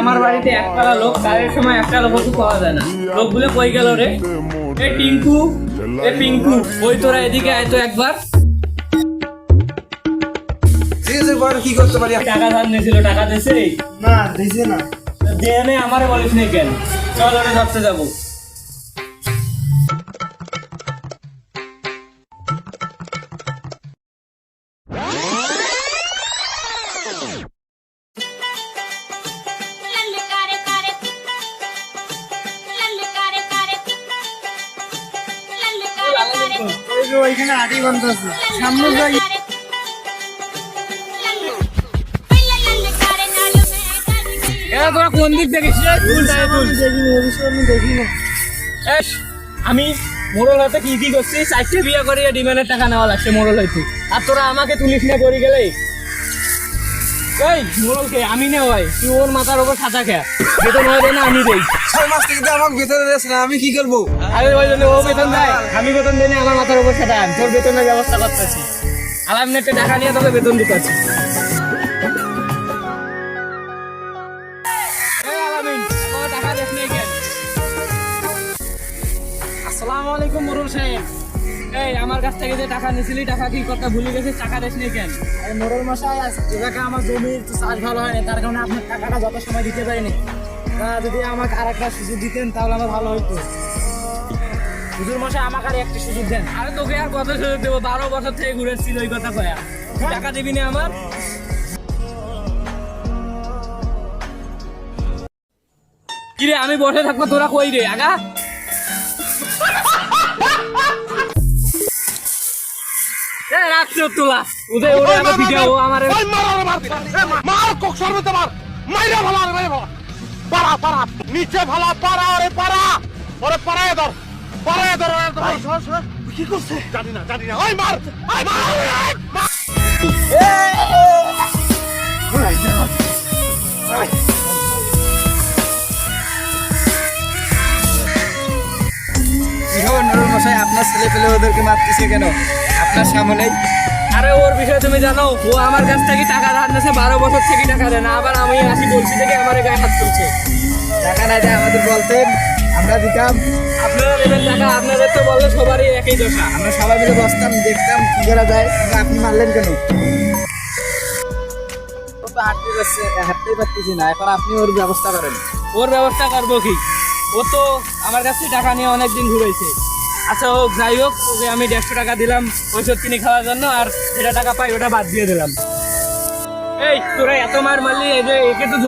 আমার বাড়িতে একপালা লোক, কাজের সময় একটা লোক তো পাওয়া যায় না। লোকগুলো কই গেল রে? এ টিঙ্কু, এ পিঙ্কু, ওই তোরা এদিকে আয় তো একবার। কি করতে পারি? টাকা ধার নিয়েছিল, টাকা দিয়েছে? না দিছে না। দিয়ে নে, আমারে বলিস নি কেন? চল ওরে ধরতে যাবো। ওইখানে আটি বন্ধ আছে, সামনে যাই। তোরা কোন দিক দেখিস? আমি মোড়ল হতে কি কি করছি? 4টে বিয়ে করে ডিমান্ডের টাকা নেওয়া লাগছে মোড়ল হইতে, আর তোরা আমাকে তুলিস না করে গেলে। এই মোড়লকে আমি না হয়, তুই ওর মাথার উপর খাতা খেয়া, বেতন হয় না আমি দেই। 6 মাস থেকে তো আমাকে বেতন দিয়েছে না, আমি কি করবো? আরে ওই জন্য ও বেতন দেয়, আমি বেতন দিই না, আমার মাথার উপর খাতা। তোর বেতনের ব্যবস্থা করতেছি, আলামিনের টাকা নিয়ে তোকে বেতন দিতেছি। আসসালামু আলাইকুম মোড়ল সাহেব। এই আমার কাছ থেকে যে টাকা নিছিলি, টাকা কি কথা ভুলে গেছিস? টাকা দিস নি কেন? মোড়ল মশাই, এলাকা আমার জমির চাষ ভালো হয় না, তার কারণে আপনার টাকাটা যত সময় দিতে পারিনি। যদি আমাকে আর একটা সুযোগ দিতেন তাহলে আমার ভালো হতো। হুজুর মশাই, আমাকে আর একটা সুযোগ দেন। আরে তোকে আর কত সুযোগ দেবো? 12 বছর থেকে ঘুরেছিল ওই কথা কয়া। টাকা দিবি না আমার? কিরে আমি বসে থাকবো, তোরা কই রে আগা? রাখছো তোলা উদয় ওরে আমার ভিডিও আমার মার কক সর্বতে মার মাইরা ভালো রে ভালো পারা পারা নিচে ভালো পারা ওরে পারা ওরে পারায় ধর কি করছে জানি না ওই মার ওই মার মোড়ল মশাই, আপনার ছেলে পেলে ওদেরকে মারতেছে কেন আপনার সামনেই? আরে ওর বিষয়ে তুমি জানো? ও আমার কাছ থেকে টাকা ধার নিয়েছে, 12 বছর থেকে টাকা দেয় না, আবার আমি আসি বলছি থেকে আমার গায়ে হাত তুলছে। টাকা না দেয় আমাদের বলতেন, আমরা দিতাম। আপনারা দেবেন টাকা? আপনাদের তো বললে সবারই একই দশা। আমরা সবাই মিলে বসতাম, দেখতাম কি করা যায়, কিন্তু আপনি মারলেন কেন? ও তো হাঁটতেই পারতেছি না, এখন আপনি ওর ব্যবস্থা করেন। ওর ব্যবস্থা করবো কি? ও তো আমার কাছ থেকে টাকা নিয়ে অনেকদিন ঘুরেছে। আচ্ছা হোক, যাই হোক, ওকে আমি 150 টাকা দিলাম ঔষধ কিনে খাওয়ার জন্য, আর যেটা টাকা পাই ওটা বাদ দিয়ে দিলাম। এই তোরা এত মার মারলি, একে তো